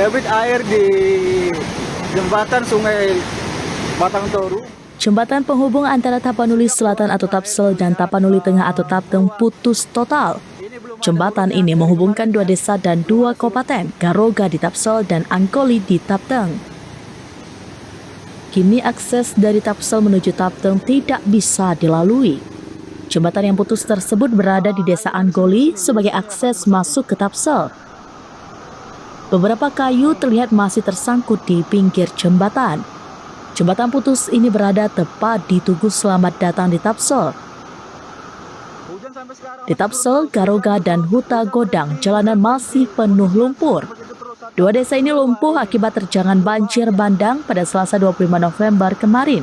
debit air di jembatan Sungai Batang Toru. Jembatan penghubung antara Tapanuli Selatan atau Tapsel dan Tapanuli Tengah atau Tapteng putus total. Jembatan ini menghubungkan dua desa dan dua kabupaten, Garoga di Tapsel dan Angkoli di Tapteng. Kini akses dari Tapsel menuju Tapteng tidak bisa dilalui. Jembatan yang putus tersebut berada di desa Angkoli sebagai akses masuk ke Tapsel. Beberapa kayu terlihat masih tersangkut di pinggir jembatan. Jembatan putus ini berada tepat di Tugu Selamat Datang di Tapsel. Di Tapsel, Garoga, dan Huta Godang, jalanan masih penuh lumpur. Dua desa ini lumpuh akibat terjangan banjir bandang pada Selasa 25 November kemarin.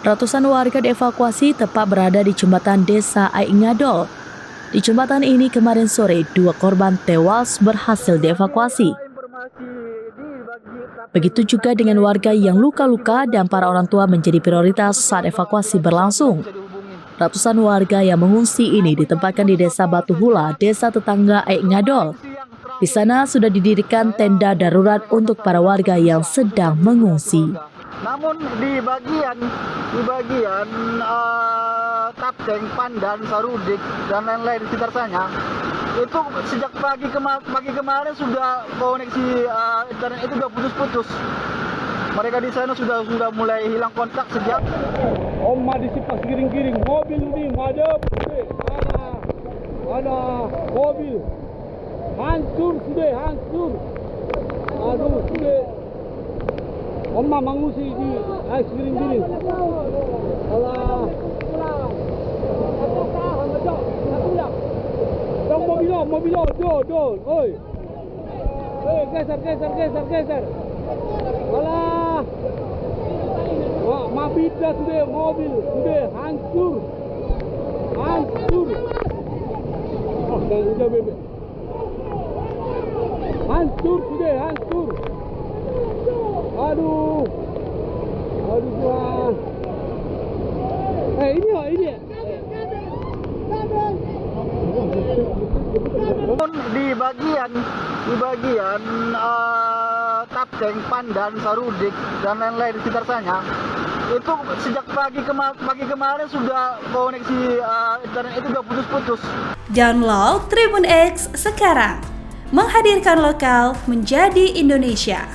Ratusan warga dievakuasi tepat berada di jembatan desa Aingadol. Di jembatan ini kemarin sore, dua korban tewas berhasil dievakuasi. Begitu juga dengan warga yang luka-luka dan para orang tua menjadi prioritas saat evakuasi berlangsung. Ratusan warga yang mengungsi ini ditempatkan di desa Batu Hula, desa tetangga Aingadol. Di sana sudah didirikan tenda darurat untuk para warga yang sedang mengungsi. Namun di bagian Tapteng, Pandan, Sarudik, dan lain-lain di sekitar sana, itu sejak pagi kemarin sudah koneksi internet itu sudah putus-putus. Mereka di sana sudah mulai hilang kontak sejak. Oma disipas giring-giring, mobil ini madep, ada mobil, hancur sudah, hancur. Aduh sudah. Oma mengungsi di ais giring-giring. Alah. Dong mobil, do, oi. Geser. Alah. Wah, mabida sudah, mobil sudah hancur. Oh, dan udah bebek. Hancur. Aduh Tuhan. Ini. Di bagian Tapteng, Pandan, Sarudik, dan lain-lain di sekitar sana, itu sejak pagi kemarin sudah koneksi internet itu sudah putus-putus. Download Tribun X sekarang, menghadirkan lokal menjadi Indonesia.